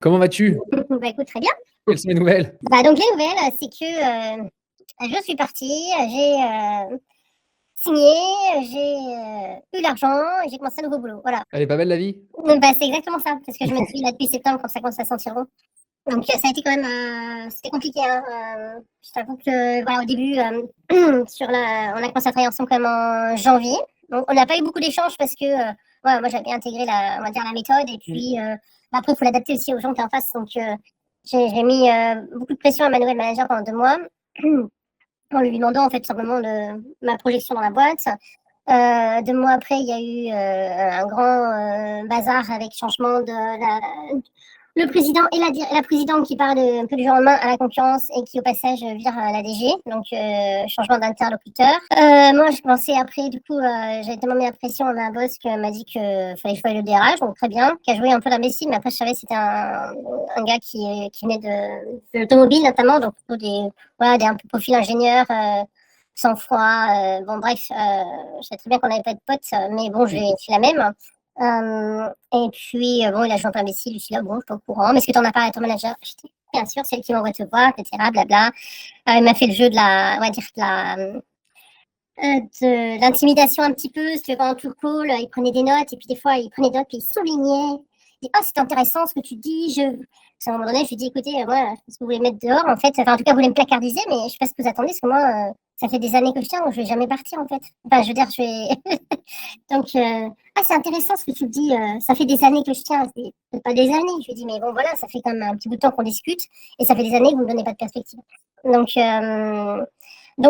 Comment vas-tu? Bah écoute, très bien. Quelles sont les nouvelles? Bah donc les nouvelles, c'est que je suis partie, j'ai signé, j'ai eu l'argent et j'ai commencé un nouveau boulot. Voilà. Elle est pas belle la vie? Bah, c'est exactement ça. C'est ce que je me dis là depuis septembre quand ça commence à sentir bon. Donc ça a été quand même c'était compliqué. Hein. Je t'avoue que voilà, au début, on a commencé à travailler ensemble quand même en janvier. Donc on n'a pas eu beaucoup d'échanges parce que ouais, moi j'avais intégré on va dire la méthode et puis après il faut l'adapter aussi aux gens qui sont en face. Donc j'ai mis beaucoup de pression à ma nouvelle manager pendant 2 mois en lui demandant en fait simplement ma projection dans la boîte. 2 mois après, il y a eu un grand bazar avec changement le président et la présidente qui partent un peu du jour au lendemain à la concurrence et qui au passage vire la DG, donc changement d'interlocuteur. Moi, je commençais après, du coup, j'avais tellement mis la pression à ma boss qu'elle m'a dit qu'il fallait que je fasse le DRH, donc très bien, qui a joué un peu l'imbécile, mais après je savais que c'était un gars qui venait de l'automobile notamment, donc plutôt un peu profil ingénieur. Sans froid, bon bref, je sais très bien qu'on n'avait pas de potes, mais bon, je suis la même. Et puis, bon, il a joué un peu imbécile, je suis là, bon, je suis pas au courant, mais est-ce que tu en as parlé à ton manager? J'étais, bien sûr, c'est elle qui m'envoie te voir, etc., blabla. Il m'a fait le jeu on va dire, de l'intimidation un petit peu, si tu veux, pendant tout le call, il prenait des notes, et puis des fois, il prenait des notes, puis il soulignait. Il dit, oh, c'est intéressant ce que tu dis. À un moment donné, je lui dis, écoutez, moi, je pense que vous voulez me mettre dehors, en fait. Enfin, en tout cas, vous voulez me placardiser, mais je ne sais pas ce que vous attendez, parce que moi, ça fait des années que je tiens, donc je ne vais jamais partir, en fait. Enfin, je veux dire, je vais. Donc, c'est intéressant ce que tu me dis, ça fait des années que je tiens. C'est pas des années. Je lui dis, mais bon, voilà, ça fait quand même un petit bout de temps qu'on discute, et ça fait des années que vous ne me donnez pas de perspective. Donc,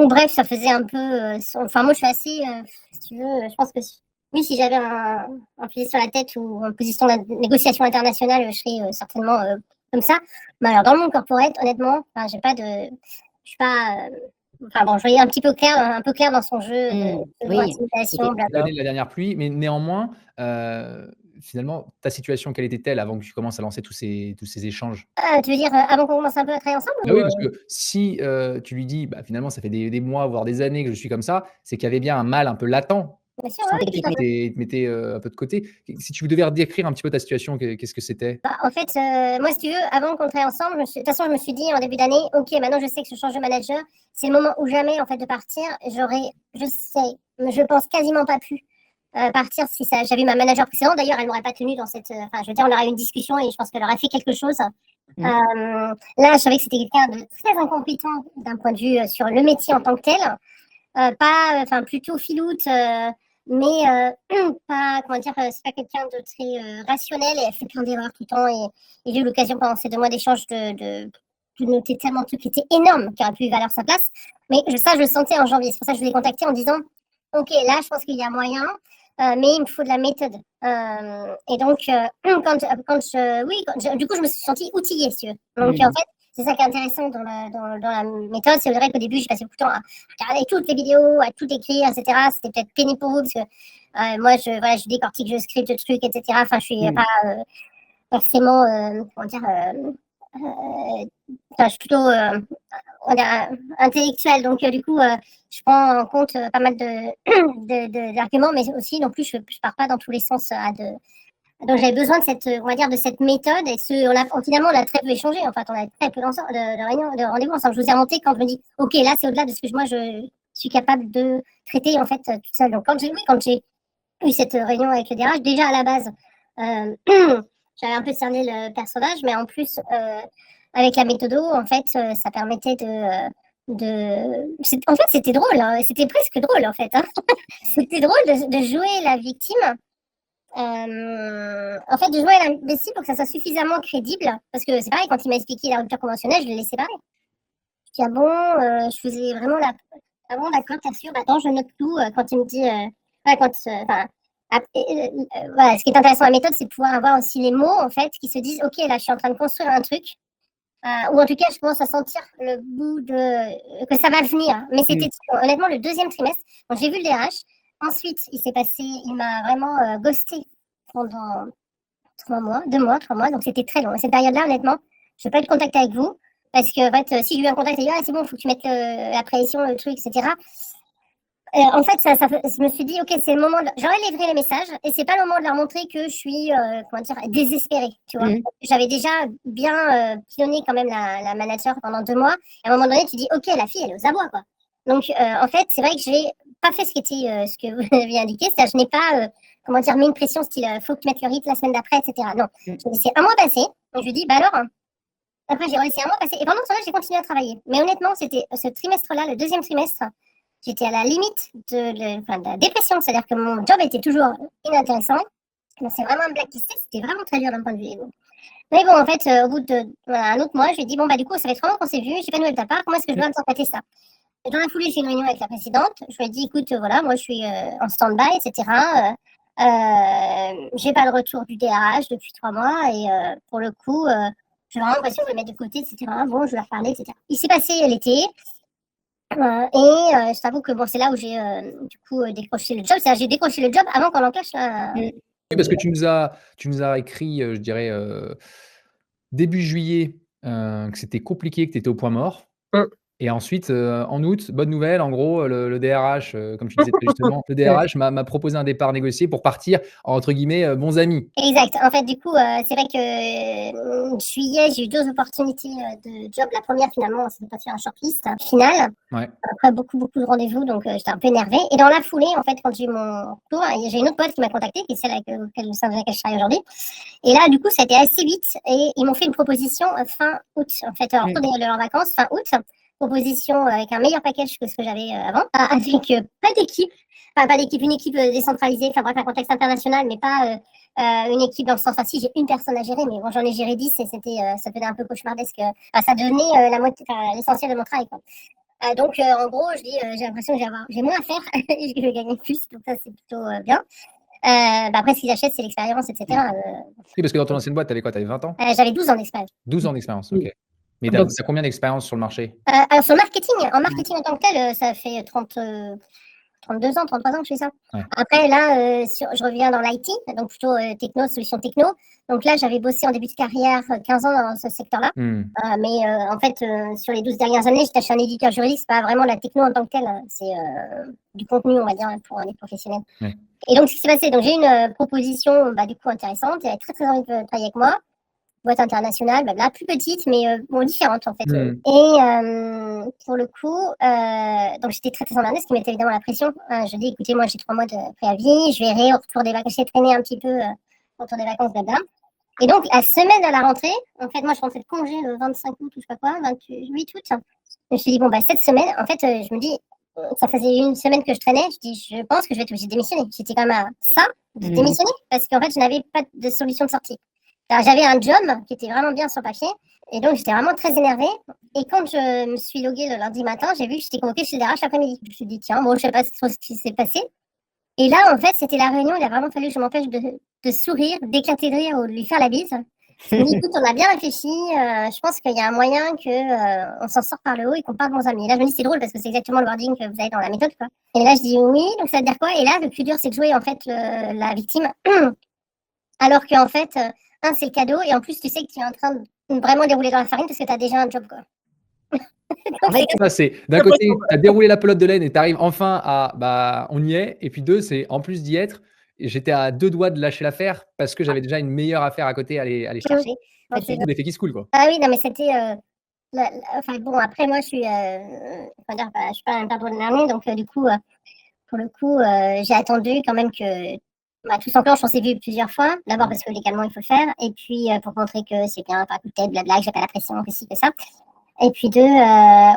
bref, ça faisait un peu. Enfin, moi, je suis assez. Si tu veux, je pense que oui, si j'avais un fusil sur la tête ou une position de négociation internationale, je serais certainement comme ça. Mais alors, dans le monde corporate, honnêtement, j'ai pas de. Je suis pas. Enfin bon, je voyais un peu clair dans son jeu de intimidation, blablabla. L'année de la dernière pluie, mais néanmoins, finalement, ta situation, quelle était-elle avant que tu commences à lancer tous ces échanges? Tu veux dire avant qu'on commence un peu à travailler ensemble Ah oui, parce que si, tu lui dis: «Bah, finalement, ça fait des mois, voire des années que je suis comme ça», c'est qu'il y avait bien un mal un peu latent. Bien sûr, Tu ouais, sentais qu'il tout à fait. te mettait, un peu de côté. Si tu devais redécrire un petit peu ta situation, qu'est-ce que c'était? Bah, en fait, moi, si tu veux, avant qu'on travaille ensemble, de toute façon, je me suis dit en début d'année, OK, maintenant je sais que je change de manager, c'est le moment ou jamais en fait de partir. Je pense quasiment pas pu partir si j'avais eu ma manager précédente. D'ailleurs, elle m'aurait pas tenue dans cette. Enfin, je veux dire, on aurait eu une discussion et je pense qu'elle aurait fait quelque chose. Là, je savais que c'était quelqu'un de très incompétent d'un point de vue sur le métier en tant que tel. Enfin, plutôt filoute, mais pas, comment dire, c'est pas quelqu'un de très rationnel et elle fait plein d'erreurs tout le temps. Et j'ai eu l'occasion pendant ces 2 mois d'échange de noter tellement de trucs qui étaient énormes, qui auraient pu valoir sa place. Mais ça, je le sentais en janvier. C'est pour ça que je l'ai contacté en disant, OK, là, je pense qu'il y a moyen, mais il me faut de la méthode. Et donc, du coup, je me suis sentie outillée, si tu veux. Donc, en fait, c'est ça qui est intéressant dans la méthode. C'est vrai qu'au début, j'ai passé beaucoup de temps à regarder toutes les vidéos, à tout écrire, etc. C'était peut-être pénible pour vous parce que moi, je décortique, je scripte le truc, etc. Enfin, je suis pas forcément, comment dire, je suis plutôt on dirait, intellectuelle. Donc, du coup, je prends en compte pas mal d'arguments, mais aussi, non plus, je pars pas dans tous les sens donc j'avais besoin de on va dire, de cette méthode et finalement on a très peu échangé. En fait, on a très peu de réunions, de rendez-vous ensemble. Je vous ai remonté quand je me dis, ok, là c'est au-delà de ce que moi je suis capable de traiter en fait toute seule. Donc quand j'ai eu cette réunion avec le DRH, déjà à la base, j'avais un peu cerné le personnage, mais en plus avec la méthodo, en fait, ça permettait en fait, c'était drôle, hein. C'était presque drôle en fait. Hein. C'était drôle de jouer la victime. En fait, de jouer à l'imbécile pour que ça soit suffisamment crédible. Parce que c'est pareil, quand il m'a expliqué la rupture conventionnelle, je l'ai laissé parler. Je dis, ah bon, je faisais vraiment ah bon, d'accord, t'assures, attends, je note tout. Quand il me dit, voilà, ce qui est intéressant dans la méthode, c'est de pouvoir avoir aussi les mots, en fait, qui se disent, ok, là, je suis en train de construire un truc. Ou en tout cas, je commence à sentir le bout que ça va venir. Mais c'était honnêtement le deuxième trimestre. Donc, j'ai vu le DRH. Ensuite, il m'a vraiment ghosté pendant 3 mois, 2 mois, 3 mois. Donc, c'était très long. Et cette période-là, honnêtement, je ne veux pas être en contact avec vous. Parce que, en fait, si j'ai eu un contact, il dit, ah, c'est bon, il faut que tu mettes la pression, le truc, etc. En fait, je me suis dit, OK, c'est le moment j'aurais livré les messages et c'est pas le moment de leur montrer que je suis, comment dire? Désespérée, tu vois? Mmh. J'avais déjà bien, pilonné quand même la manager pendant 2 mois et à un moment donné, tu dis: «OK, la fille, elle est aux abois, quoi». Donc en fait, c'est vrai que j'ai pas fait ce ce que vous aviez indiqué, c'est-à-dire je n'ai pas, comment dire? Mis une pression style, «Faut que tu mettes le rythme la semaine d'après» et cetera. Non, Mmh. j'ai laissé 1 mois passer et je lui dis: «Bah alors?» Après j'ai laissé 1 mois passer et pendant ce temps-là, j'ai continué à travailler. Mais honnêtement, c'était ce trimestre-là, le 2e trimestre, j'étais à la limite de la dépression, c'est-à-dire que mon job était toujours inintéressant. C'est vraiment un blacklisté, c'était vraiment très dur d'un point de vue ego. Mais bon, en fait, au bout de voilà, un autre mois, je lui ai dit bon, bah, du coup, ça fait 3 mois qu'on s'est vu, j'ai pas de nouvelles de ta part, comment est-ce que je dois interpréter ça? Et dans la foulée, j'ai eu une réunion avec la présidente, je lui ai dit écoute, voilà, moi je suis en stand-by, etc. J'ai pas de retour du DRH depuis 3 mois et pour le coup, j'ai vraiment l'impression de le mettre de côté, etc. Bon, je vais leur parler, etc. Il s'est passé l'été, je t'avoue que bon, c'est là où j'ai du coup décroché le job. C'est-à-dire j'ai décroché le job avant qu'on l'enclenche là. Mmh. Oui, parce que tu nous as écrit, je dirais, début juillet, que c'était compliqué, que tu étais au point mort. Mmh. Et ensuite, en août, bonne nouvelle, en gros, le DRH, comme tu disais très justement, le DRH m'a proposé un départ négocié pour partir, entre guillemets, «bons amis». Exact. En fait, du coup, c'est vrai que juillet, j'ai eu 2 opportunités de job. La première, finalement, ça s'est pas fait en shortlist finale. Ouais. Après beaucoup de rendez-vous, donc j'étais un peu énervée. Et dans la foulée, en fait, quand j'ai eu mon retour, j'ai une autre pote qui m'a contactée, qui est celle au sein de laquelle je travaille aujourd'hui. Et là, du coup, ça a été assez vite et ils m'ont fait une proposition fin août. En fait, en retour de leurs vacances, fin août. Proposition avec un meilleur package que ce que j'avais avant, avec pas d'équipe. Enfin, pas d'équipe, une équipe décentralisée, enfin bref, un contexte international, mais pas une équipe dans le sens, enfin si, j'ai une personne à gérer, mais bon, j'en ai géré 10 et ça devenait un peu cauchemardesque. Enfin, ça devenait la moitié, l'essentiel de mon travail, quoi. Donc, en gros, je dis, j'ai l'impression que j'ai moins à faire et je vais gagner plus, donc ça, c'est plutôt bien. Bah, après, ce qu'ils achètent, c'est l'expérience, etc. Oui, parce que dans ton ancienne boîte, tu avais quoi? Tu avais 20 ans? J'avais 12 ans d'expérience. 12 ans d'expérience, Mmh. OK. Mais tu Donc as combien d'expérience sur le marché? Alors, sur en marketing en tant que tel, ça fait 32 ans, 33 ans que je fais ça. Ouais. Après, là, je reviens dans l'IT, donc plutôt techno, solutions techno. Donc là, j'avais bossé en début de carrière 15 ans dans ce secteur-là. Mmh. Mais en fait, sur les 12 dernières années, j'étais chez un éditeur juridique, c'est pas vraiment la techno en tant que telle, c'est du contenu, on va dire, pour les professionnels. Ouais. Et donc, ce qui s'est passé, donc j'ai eu une proposition du coup intéressante, elle avait très envie de travailler avec moi. Boîte internationale, blabla, plus petite, mais bon, différente en fait. Mmh. Et pour le coup, donc j'étais très emmerdée, ce qui mettait évidemment la pression. Je dis, écoutez, moi j'ai 3 mois de préavis, je verrai au retour des vacances, j'ai traîné un petit peu au retour des vacances, blabla. Et donc, la semaine à la rentrée, en fait, moi je rentrais de congé le 25 août ou je sais pas quoi, 28 août. Je me suis dit, bon, bah cette semaine, en fait, je me dis, ça faisait une semaine que je traînais, je dis, je pense que je vais être obligée de démissionner. J'étais quand même à ça, de démissionner, parce qu'en fait, je n'avais pas de solution de sortie. Alors, j'avais un job qui était vraiment bien sur papier, et donc j'étais vraiment très énervée. Et quand je me suis loguée le lundi matin, j'ai vu que j'étais convoquée chez le DRH l'après-midi. Je me suis dit, tiens, bon, je sais pas trop ce qui s'est passé. Et là, en fait, c'était la réunion, il a vraiment fallu que je m'empêche de sourire, d'éclater de rire ou de lui faire la bise. Je me dis, écoute, on a bien réfléchi, je pense qu'il y a un moyen qu'on s'en sort par le haut et qu'on parte bons amis. Et là, je me dis, c'est drôle parce que c'est exactement le wording que vous avez dans la méthode, quoi. Et là, je dis oui, donc ça veut dire quoi? Et là, le plus dur, c'est de jouer, en fait, la victime. Alors qu'en fait, c'est le cadeau, et en plus, tu sais que tu es en train de vraiment dérouler dans la farine parce que tu as déjà un job, quoi. En fait, Ça, c'est d'un côté, tu as déroulé la pelote de laine et tu arrives enfin à bah, on y est. Et puis 2, c'est en plus d'y être, j'étais à 2 doigts de lâcher l'affaire parce que j'avais déjà une meilleure affaire à côté à aller chercher. En fait, C'est tout l'effet qui se coule, quoi. ah oui, non, mais c'était, enfin bon, après moi, je suis, comment dire? Je suis pas un perdreau de l'année, donc du coup, pour le coup, j'ai attendu quand même que, bah, tout s'enclenche. On s'est vu plusieurs fois. D'abord parce que légalement, il faut le faire, et puis pour montrer que c'est bien, pas coup de tête, blabla, que j'ai pas la pression, que ci, que ça. Et puis 2,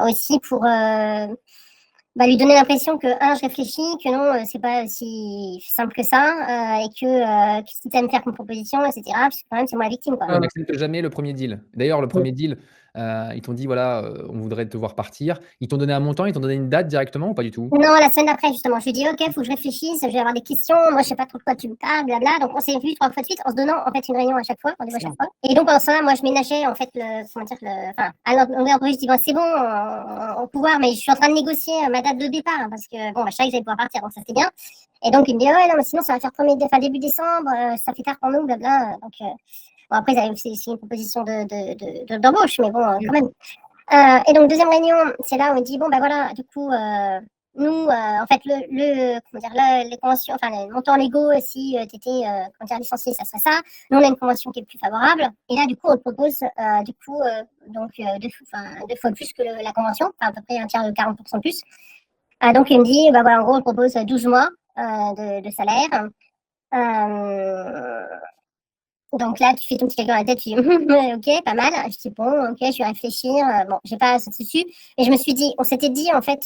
aussi pour lui donner l'impression que, je réfléchis, que non, c'est pas si simple que ça, et que si tu aimes faire une proposition, etc., parce que quand même, c'est moi la victime, quoi. On n'accepte jamais le premier deal. D'ailleurs, le premier deal, ils t'ont dit: «Voilà, on voudrait te voir partir». Ils t'ont donné un montant, ils t'ont donné une date directement ou pas du tout? Non, la semaine d'après, justement. Je lui ai dit, OK, faut que je réfléchisse, je vais avoir des questions. Moi, je sais pas trop de quoi tu me parles, blabla. Donc, on s'est vu 3 fois de suite en se donnant, en fait, une réunion à chaque fois, rendez-vous à chaque fois. Et donc, en ce moment, moi, je ménageais, en fait, à l'entreprise, je dis, bon, c'est bon, au pouvoir, mais je suis en train de négocier ma date de départ, hein, parce que, bon, je savais que j'allais pouvoir partir, donc ça, c'était bien. Et donc, il me dit, ouais, non, mais sinon, ça va faire début décembre, ça fait tard pour nous, blabla. Donc, bon, après, ils avaient aussi une proposition d'embauche, mais bon, quand même. Et donc, deuxième réunion, c'est là où il dit, bon, ben voilà, du coup, nous, en fait, les conventions, enfin, les montants légaux, si tu étais licencié, ça serait ça. Nous, on a une convention qui est plus favorable. Et là, du coup, on te propose, deux fois plus que la convention, enfin, à peu près un tiers de 40% de plus. Donc, il me dit, bah voilà, en gros, on propose 12 mois de salaire. Donc là, tu fais ton petit calcul dans la tête, tu dis, ok, pas mal. Je dis, bon, ok, je vais réfléchir. Bon, j'ai pas sauté dessus. Et je me suis dit, on s'était dit, en fait,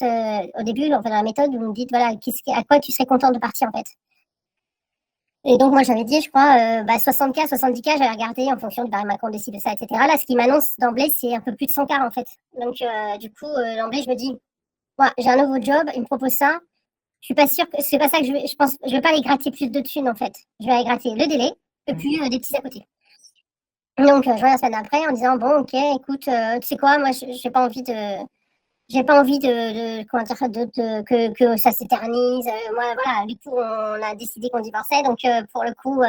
au début, dans la méthode, vous me dites, voilà, à quoi tu serais content de partir, en fait. Et donc, moi, j'avais dit, je crois, 60K, 70K, j'avais regardé en fonction du barème Macron décide de ça, etc. Là, ce qui m'annonce d'emblée, c'est un peu plus de 100K, en fait. Donc, du coup, d'emblée, je me dis, ouais, j'ai un nouveau job, il me propose ça. Je suis pas sûre que c'est pas ça que je pense, je vais pas aller gratter plus de thunes, en fait. Je vais aller gratter le délai et puis des petits à côté. Donc, je reviens la semaine d'après en disant, bon, ok, écoute, tu sais quoi, moi, j'ai pas envie comment dire, que ça s'éternise. Moi, voilà, du coup, on a décidé qu'on divorçait. Donc, pour le coup,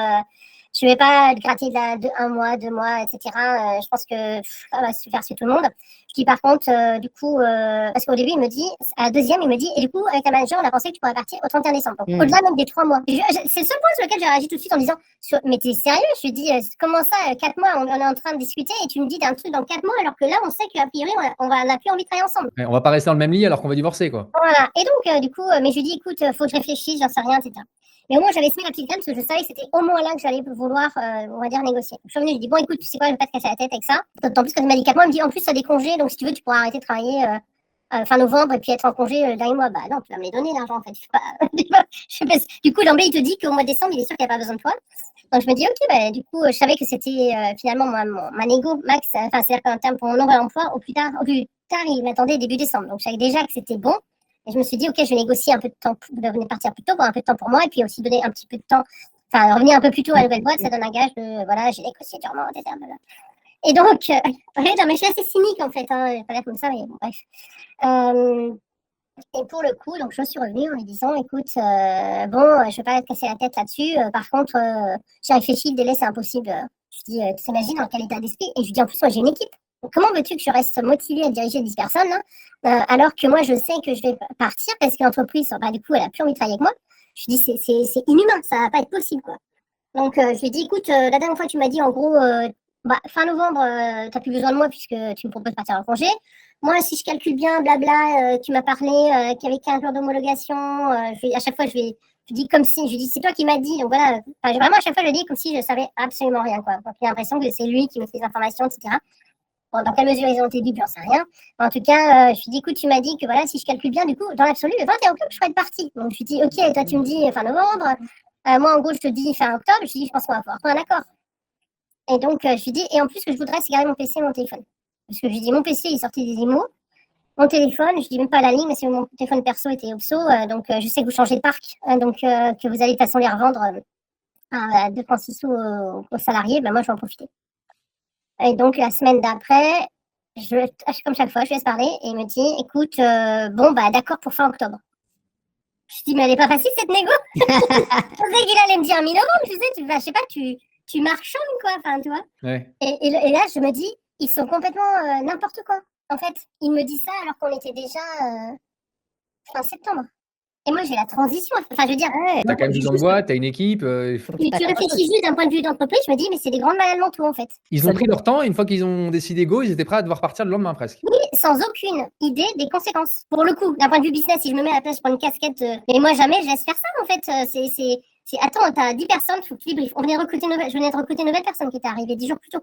je vais pas gratter de 1 mois, 2 mois, etc. Je pense que ça va se faire sur tout le monde. Je dis par contre, du coup, parce qu'au début, il me dit, à la deuxième, il me dit, et du coup, avec ta manager, on a pensé que tu pourrais partir au 31 décembre. Donc, au-delà même des 3 mois. C'est le seul point sur lequel j'ai réagi tout de suite en disant, mais t'es sérieux? Je lui dis, comment ça, 4 mois, on est en train de discuter et tu me dis d'un truc dans 4 mois alors que là, on sait qu'a priori, on n'a plus envie de travailler ensemble. Ouais, on va pas rester dans le même lit alors qu'on va divorcer, quoi. Voilà. Et donc, du coup, mais je lui dis, écoute, faut que je réfléchisse, j'en sais rien, etc. Mais au moins, j'avais semé la petite graine parce que je savais que c'était au moins là que j'allais vouloir, on va dire, négocier. Je suis revenue, je dis, bon, écoute, tu sais quoi, je vais pas te casser la tête avec ça. D'autant plus que je m'a dit 4 mois, il me dit, en plus, ça a des congés, donc si tu veux, tu pourras arrêter de travailler fin novembre et puis être en congé le dernier mois. Bah non, tu vas me les donner, l'argent, en fait. Du coup, l'emblée, il te dit qu'au mois de décembre, il est sûr qu'il n'y a pas besoin de toi. Donc, je me dis, ok, bah, du coup, je savais que c'était finalement ma négo max, enfin, c'est-à-dire qu'en termes pour mon nombre d'emploi, au plus tard, il m'attendait début décembre. Donc, je savais déjà que c'était bon. Et je me suis dit, ok, je vais négocier un peu de temps, de venir partir plus tôt, pour un peu de temps pour moi, et puis aussi donner un petit peu de temps, enfin, revenir un peu plus tôt à la nouvelle boîte, ça donne un gage de, voilà, j'ai négocié durement, etc. Et donc, non, mais je suis assez cynique, en fait, hein, pas l'air comme ça, mais bon, bref. Et pour le coup, donc, je suis revenue en lui disant, écoute, bon, je vais pas te casser la tête là-dessus. Par contre, j'ai réfléchi, le délai, c'est impossible. Je dis, tu t'imagines dans quel état d'esprit? Et je lui dis, en plus, moi, j'ai une équipe. Donc, comment veux-tu que je reste motivée à diriger 10 personnes, hein, alors que moi, je sais que je vais partir parce que l'entreprise, bah, du coup, elle a plus envie de travailler avec moi. Je lui dis, c'est inhumain, ça va pas être possible, quoi. Donc, je lui ai dit, écoute, la dernière fois, tu m'as dit, en gros, fin novembre, tu n'as plus besoin de moi puisque tu me proposes de partir en congé. Moi, si je calcule bien, blabla, tu m'as parlé qu'il y avait 15 jours d'homologation. À chaque fois, je dis comme si, je dis, c'est toi qui m'as dit. Donc voilà, vraiment, à chaque fois, je dis comme si je savais absolument rien, quoi. Donc, j'ai l'impression que c'est lui qui me fait les informations, etc. Bon, dans quelle mesure ils ont été dits, j'en sais rien. Mais en tout cas, je lui dis, écoute, tu m'as dit que voilà, si je calcule bien, du coup, dans l'absolu, le 21 octobre, je serais partie. Donc, je lui dis, ok, toi, tu me dis fin novembre. Moi, en gros, je te dis fin octobre. Je lui dis, je pense qu'on va pouvoir prendre un accord. Et donc, je lui dis, et en plus, ce que je voudrais, c'est garder mon PC et mon téléphone. Parce que je lui dis, mon PC, il sortait des IMO. Mon téléphone, je dis même pas la ligne, mais c'est mon téléphone perso était obso. Donc, je sais que vous changez de parc. Donc, que vous allez de toute façon les revendre à 2 francs 6 sous aux salariés. Ben, moi, je vais en profiter. Et donc, la semaine d'après, comme chaque fois, je laisse parler et il me dit, écoute, bon, bah, d'accord pour fin octobre. Je dis, mais elle n'est pas facile cette négo. Je pensais qu'il allait me dire 1000 euros, tu sais, je sais pas, tu marchandes, quoi, enfin, tu vois. Ouais. Et là, je me dis, ils sont complètement n'importe quoi. En fait, il me dit ça alors qu'on était déjà fin septembre. Et moi, j'ai la transition. Enfin, je veux dire, T'as quand même 12 ans de boîte, t'as une équipe. tu réfléchis juste d'un point de vue d'entreprise, je me dis, mais c'est des grandes malades mentaux, en fait. Ils ont pris leur temps et une fois qu'ils ont décidé go, ils étaient prêts à devoir partir le lendemain presque. Oui, sans aucune idée des conséquences. Pour le coup, d'un point de vue business, si je me mets à la place, je prends une casquette. Et moi, jamais, je laisse faire ça, en fait. Attends, t'as 10 personnes, il faut que tu les briefes. Je venais de recruter une nouvelle personne qui était arrivée 10 jours plus tôt.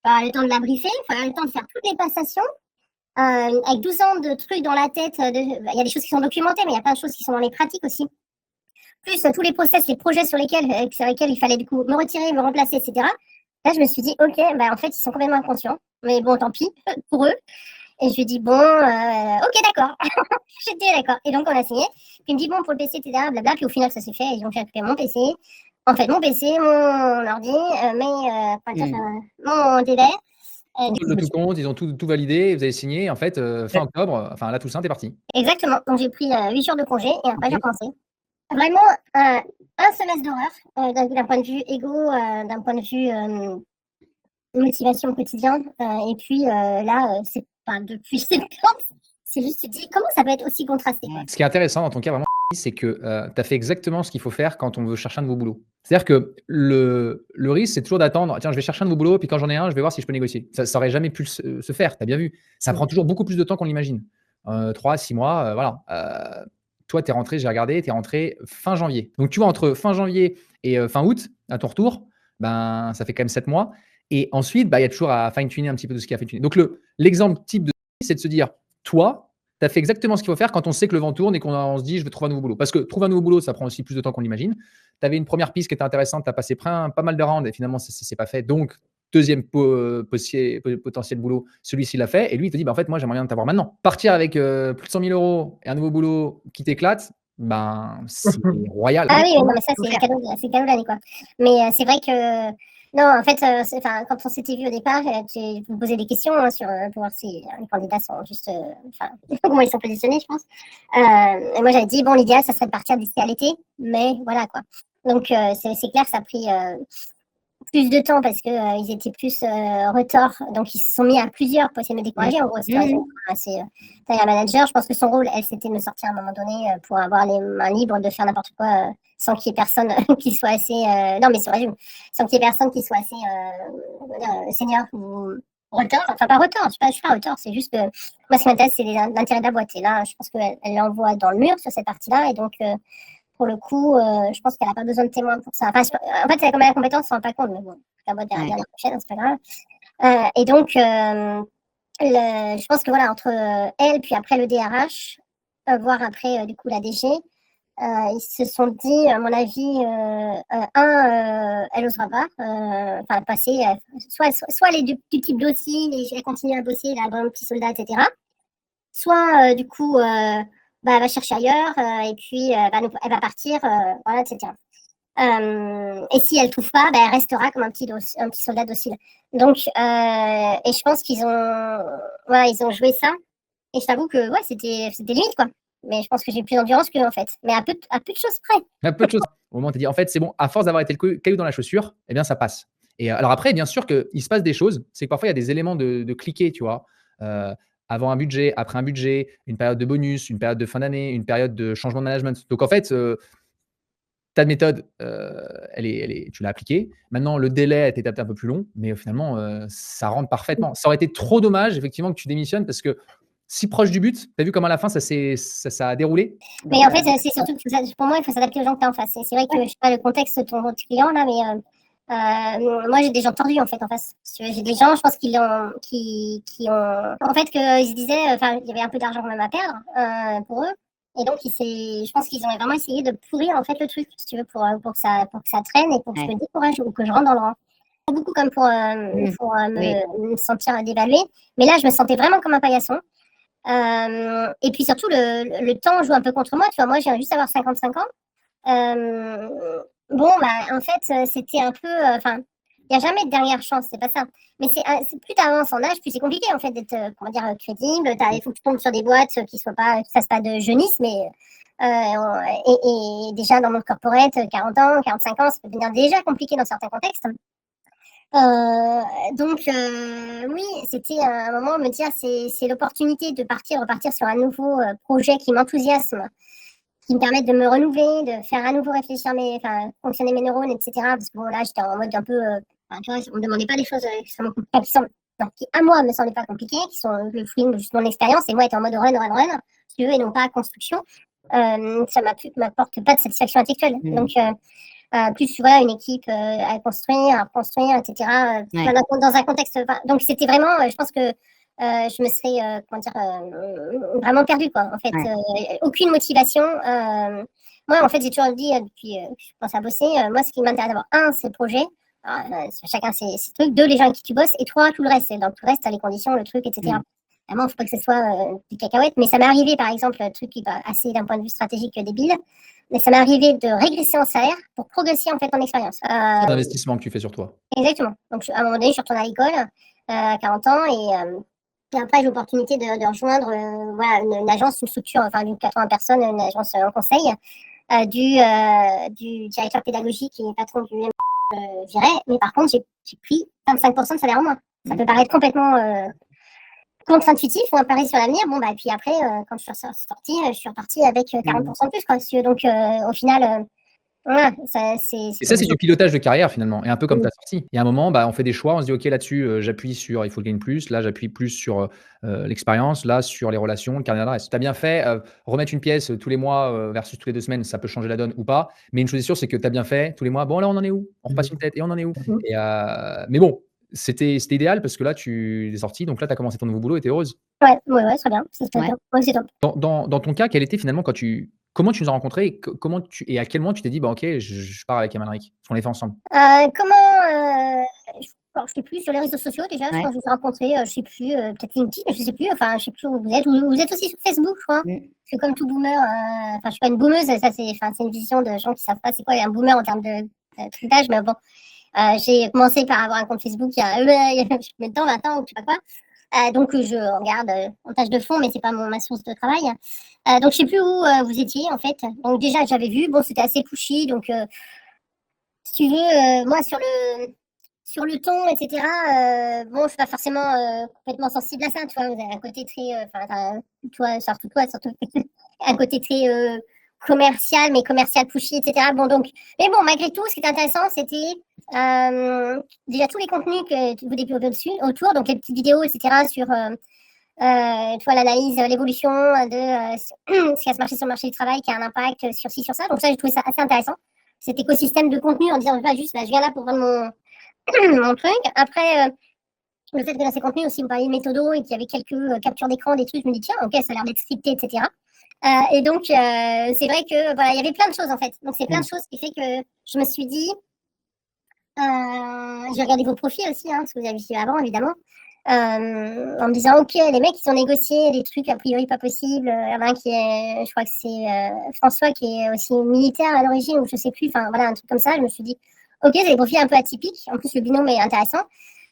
Il faut avoir le temps de la briefer, il faut avoir le temps de faire toutes les passations. Avec 12 ans de trucs dans la tête, il y a des choses qui sont documentées, mais il y a plein de choses qui sont dans les pratiques aussi. Plus tous les process, les projets sur lesquels il fallait du coup me retirer, me remplacer, etc. Là, je me suis dit, ok, bah, en fait, ils sont complètement inconscients. Mais bon, tant pis pour eux. Et je lui ai dit, bon, ok, d'accord. J'étais d'accord. Et donc, on a signé. Puis il me dit, bon, pour le PC, etc. Blabla. Puis au final, ça s'est fait. Ils ont fait récupérer mon PC. En fait, mon PC, mon ordi, mon délai. Le tout compte, ils ont tout validé, vous avez signé. En fait, fin octobre, enfin, la Toussaint, t'es parti. Exactement. Donc, j'ai pris 8 jours de congé et après, j'ai repensé. Vraiment, un semestre d'horreur d'un point de vue égo, d'un point de vue motivation au quotidien. Et puis là, c'est pas depuis septembre, C'est juste, tu te dis, comment ça peut être aussi contrasté, quoi. Ce qui est intéressant dans ton cas, vraiment, c'est que tu as fait exactement ce qu'il faut faire quand on veut chercher un nouveau boulot. C'est-à-dire que le risque, c'est toujours d'attendre, tiens, je vais chercher un nouveau boulot, puis quand j'en ai un, je vais voir si je peux négocier. Ça aurait jamais pu se faire, tu as bien vu. Ça prend toujours beaucoup plus de temps qu'on l'imagine. 3, 6 mois, voilà. Toi, tu es rentré, j'ai regardé, tu es rentré fin janvier. Donc, tu vois, entre fin janvier et fin août, à ton retour, ben, ça fait quand même 7 mois. Et ensuite, il y a toujours à fine-tuner un petit peu de ce qu'il y a fine-tuner. Donc, l'exemple type de c'est de se dire, toi, tu as fait exactement ce qu'il faut faire quand on sait que le vent tourne et qu'on se dit, je vais trouver un nouveau boulot. Parce que trouver un nouveau boulot, ça prend aussi plus de temps qu'on l'imagine. Tu avais une première piste qui était intéressante, tu as passé pas mal de rounds et finalement, ça ne s'est pas fait. Donc, deuxième potentiel boulot, celui-ci l'a fait. Et lui, il te dit, en fait, moi, j'aimerais bien t'avoir maintenant. Partir avec plus de 100 000 € et un nouveau boulot qui t'éclate, ben, c'est royal. Ah oui, non, mais ça, c'est cadeau de l'année, quoi. Mais c'est vrai que, non, en fait, quand on s'était vu au départ, vous me posez des questions sur pour voir si les candidats sont juste, comment ils sont positionnés, je pense. Et moi, j'avais dit, bon, l'idéal, ça serait de partir d'ici à l'été, mais voilà, quoi. Donc, c'est clair que ça a pris plus de temps parce que ils étaient plus retors, donc ils se sont mis à plusieurs pour essayer de me décourager. En gros, c'est un manager. Je pense que son rôle, c'était de me sortir à un moment donné pour avoir les mains libres de faire n'importe quoi sans qu'il y ait personne qui soit assez. Non, mais sur résume, sans qu'il y ait personne qui soit assez senior ou retors. Enfin, pas retors. Je suis pas retors. C'est juste que moi, ce qui m'intéresse, c'est l'intérêt de la boîte. Et là, je pense qu'elle l'envoie dans le mur sur cette partie-là, et donc. Pour le coup, je pense qu'elle n'a pas besoin de témoins pour ça. Enfin, en fait, elle a quand même la compétence, on ne s'en rend pas compte, mais bon, la boîte derrière la prochaine, c'est pas grave. Et donc, je pense que voilà, entre elle, puis après le DRH, voire après, du coup, la DG, ils se sont dit, à mon avis, elle n'osera pas, enfin, passer, soit elle est du type docile et elle continue à bosser, là, bon petit soldat, etc. Soit, du coup, elle va chercher ailleurs et puis elle va partir, voilà, etc. Et si elle ne trouve pas, elle restera comme un petit soldat docile. Donc, et je pense qu'ils ont joué ça. Et je t'avoue que c'était limite, quoi. Mais je pense que j'ai plus d'endurance qu'eux, en fait. Mais à peu de choses près. À peu de choses. Au moment où tu dis, en fait, c'est bon, à force d'avoir été le caillou dans la chaussure, eh bien, ça passe. Et alors après, bien sûr qu'il se passe des choses. C'est que parfois, il y a des éléments de cliquer, tu vois. Avant un budget, après un budget, une période de bonus, une période de fin d'année, une période de changement de management. Donc, en fait, ta méthode, tu l'as appliquée. Maintenant, le délai était peut-être un peu plus long, mais finalement, ça rentre parfaitement. Ça aurait été trop dommage, effectivement, que tu démissionnes parce que si proche du but, tu as vu comment à la fin, ça a déroulé. Mais en fait, c'est surtout que pour moi, il faut s'adapter aux gens que tu as en face. C'est vrai que je ne sais pas le contexte de ton client, là, mais moi, j'ai des gens tordus, en fait, en face. J'ai des gens, je pense, qui ont. En fait, qu'ils se disaient, il y avait un peu d'argent même à perdre pour eux. Et donc, je pense qu'ils ont vraiment essayé de pourrir, en fait, le truc, si tu veux, pour que ça traîne et pour que je me décourage ou que je rentre dans le rang. Beaucoup comme pour me sentir dévaluée. Mais là, je me sentais vraiment comme un paillasson. Et puis surtout, le temps joue un peu contre moi. Tu vois, moi, je viens juste d'avoir 55 ans. En fait, c'était un peu. Il n'y a jamais de dernière chance, c'est pas ça. Mais plus tu avances en âge, plus c'est compliqué, en fait, d'être, crédible. Il faut que tu tombes sur des boîtes qui ne fassent pas de jeunisme. Et déjà, dans le monde corporate, 40 ans, 45 ans, ça peut devenir déjà compliqué dans certains contextes. Donc, oui, c'était un moment de me dire, c'est l'opportunité de repartir sur un nouveau projet qui m'enthousiasme, qui me permette de me renouveler, de faire à nouveau réfléchir fonctionner mes neurones, etc. Parce que bon, là, j'étais en mode un peu, tu vois, on me demandait pas des choses qui à moi me semblaient pas compliquées, qui sont le fruit de mon expérience, et moi, être en mode run, si tu veux, et non pas construction, ça m'apporte pas de satisfaction intellectuelle. Donc, plus une équipe à construire, etc. Dans un contexte. Donc c'était vraiment, je pense que je me serais vraiment perdue, quoi. En fait, aucune motivation. Moi, en fait, j'ai toujours dit depuis que je pense à bosser, moi, ce qui m'intéresse d'abord, c'est le projet. Chacun ses trucs. 2, les gens avec qui tu bosses. Et 3, tout le reste. Dans tout le reste, t'as les conditions, le truc, etc. Vraiment, il ne faut pas que ce soit des cacahuètes. Mais ça m'est arrivé, par exemple, un truc qui va assez d'un point de vue stratégique débile. Mais ça m'est arrivé de régresser en salaire pour progresser en fait en expérience. C'est l'investissement que tu fais sur toi. Exactement. Donc à un moment donné, je suis retournée à l'école à 40 ans et après j'ai l'opportunité de rejoindre une agence, une structure, d'une 80 personnes, une agence en conseil du directeur pédagogique et patron du viré. Mais par contre, j'ai pris 25% de salaire en moins. Ça peut paraître complètement contre-intuitif ou un pari sur l'avenir. Bon, bah, et puis après, quand je suis sortie, je suis repartie avec 40% de plus, quoi. Donc, au final, voilà, Et ça, c'est du pilotage de carrière finalement. Et un peu comme Mm. tu as sorti. Il y a un moment, bah, on fait des choix, on se dit, OK, là-dessus, j'appuie sur il faut gagner plus. Là, j'appuie plus sur l'expérience. Là, sur les relations, le carnet d'adresse. Tu as bien fait. Remettre une pièce tous les mois versus tous les 2 semaines, ça peut changer la donne ou pas. Mais une chose est sûre, c'est que tu as bien fait tous les mois. Bon, là, on en est où? On repasse une tête et on en est où? Et, mais bon, c'était idéal parce que là, tu es sorti. Donc là, tu as commencé ton nouveau boulot et tu es heureuse. Ouais, très bien. C'est très Ouais. bien. Ouais, c'est top. Dans ton cas, quel était finalement comment tu nous as rencontrés et et à quel moment tu t'es dit, bah, OK, je pars avec Amalric, on est fait ensemble? Alors, je sais plus, sur les réseaux sociaux déjà, je Ouais. crois que je vous ai rencontrés, je sais plus, peut-être LinkedIn, je sais plus, enfin, je sais plus où vous êtes. Vous êtes aussi sur Facebook, je crois. Parce que comme tout boomer, enfin, je suis pas une boomeuse, ça c'est une vision de gens qui savent pas c'est quoi un boomer en termes de truc d'âge, mais bon, j'ai commencé par avoir un compte Facebook il y a combien de temps, 20 ans ou je sais pas quoi. Donc je regarde en tâche de fond, mais c'est pas ma source de travail. Donc je sais plus où vous étiez en fait. Donc déjà j'avais vu, bon c'était assez pushy, donc si tu veux, moi sur le ton, etc. Bon, je suis pas forcément complètement sensible à ça, tu vois. Vous avez un côté très, surtout un côté très commercial, mais commercial pushy, etc. Bon, donc, mais bon, malgré tout, ce qui était intéressant, c'était déjà tous les contenus que vous développez autour, donc les petites vidéos, etc. sur tu vois, l'analyse, l'évolution de ce qui va se marcher sur le marché du travail, qui a un impact sur ci, sur ça. Donc ça, j'ai trouvé ça assez intéressant. Cet écosystème de contenu en disant pas juste, bah, je viens là pour vendre mon truc. Après, le fait que dans ces contenus aussi, vous parliez de méthodo et qu'il y avait quelques captures d'écran, des trucs, je me dis, tiens, ok, ça a l'air d'être scripté, etc. Et donc, c'est vrai que voilà, il y avait plein de choses en fait. Donc, c'est plein de choses qui fait que je me suis dit, j'ai regardé vos profils aussi, hein, ce que vous avez fait avant, évidemment. En me disant, ok, les mecs, ils ont négocié des trucs a priori pas possibles. Il y en a un qui est, je crois que c'est François, qui est aussi militaire à l'origine, ou je sais plus, enfin voilà, un truc comme ça. Je me suis dit, ok, c'est des profils un peu atypiques. En plus, le binôme est intéressant.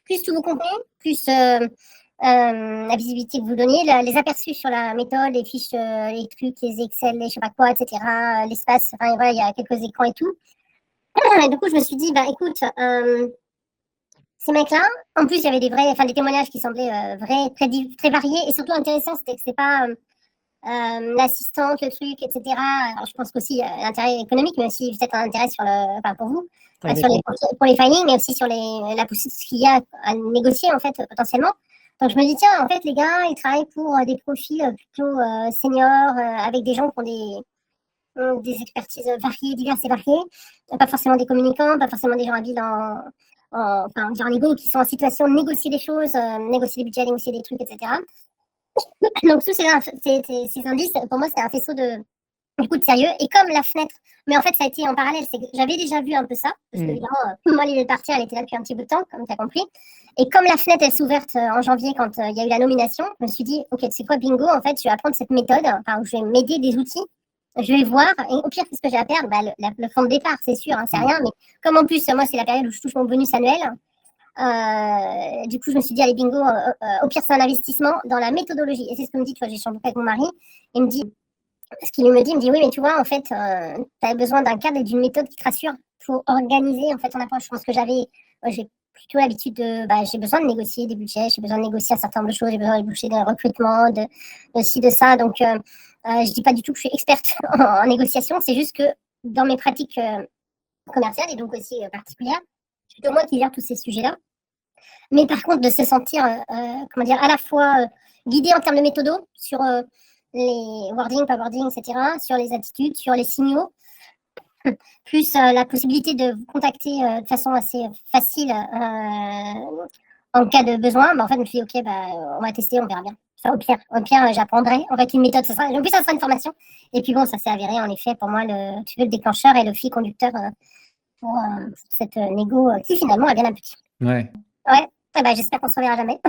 Plus tous vos contenus, plus la visibilité que vous donniez, les aperçus sur la méthode, les fiches, les trucs, les Excel, les je sais pas quoi, etc. L'espace, enfin voilà, il y a quelques écrans et tout. Et du coup, je me suis dit, bah écoute, ces mecs-là, en plus, il y avait des témoignages qui semblaient vrais, très variés, et surtout intéressants, c'était que c'est pas l'assistante, le truc, etc. Alors, je pense qu'aussi l'intérêt économique, mais aussi peut-être un intérêt pour vous, pour les filings, mais aussi sur la possibilité ce qu'il y a à négocier en fait potentiellement. Donc je me dis tiens, en fait les gars, ils travaillent pour des profils plutôt seniors, avec des gens qui ont des expertises variées, diverses et variées, pas forcément des communicants, pas forcément des gens habiles en négo, qui sont en situation de négocier des choses, négocier des budgets, négocier des trucs, etc. Donc tous ces indices, pour moi, c'est un faisceau de sérieux. Et comme la fenêtre, mais en fait, ça a été en parallèle, c'est que j'avais déjà vu un peu ça, parce que évidemment, moi, l'idée de partir, elle était là depuis un petit bout de temps, comme tu as compris. Et comme la fenêtre, elle s'est ouverte en janvier, quand il y a eu la nomination, je me suis dit, ok, tu sais quoi, bingo, en fait, je vais apprendre cette méthode, où je vais m'aider des outils, je vais voir, et au pire, qu'est-ce que j'ai à perdre? Bah, le fonds de départ, c'est sûr, hein, c'est rien, mais comme en plus, moi, c'est la période où je touche mon bonus annuel, du coup, je me suis dit, allez, bingo, au pire, c'est un investissement dans la méthodologie. Et c'est ce que me dit, tu vois, j'échange beaucoup avec mon mari, il me dit, ce qu'il me dit, oui, mais tu vois, en fait, tu as besoin d'un cadre et d'une méthode qui te rassure pour organiser, en fait, ton approche. Je pense que j'ai plutôt l'habitude j'ai besoin de négocier des budgets, j'ai besoin de négocier un certain nombre de choses, j'ai besoin de négocier des recrutements, de ci, de ça. Donc, je dis pas du tout que je suis experte en négociation, c'est juste que dans mes pratiques commerciales et donc aussi particulières, c'est plutôt moi qui gère tous ces sujets-là. Mais par contre, de se sentir, à la fois guidé en termes de méthodo sur les wording, pas wording, etc., sur les attitudes, sur les signaux, plus la possibilité de vous contacter de façon assez facile en cas de besoin. En fait, je me suis dit, ok, on va tester, on verra bien. Enfin, au pire, j'apprendrai. En fait, une méthode, en plus, ça sera une formation. Et puis bon, ça s'est avéré, en effet, pour moi, le déclencheur et le fil conducteur pour cette négo qui, finalement, a bien abouti. Ouais. Ouais. J'espère qu'on se reverra jamais.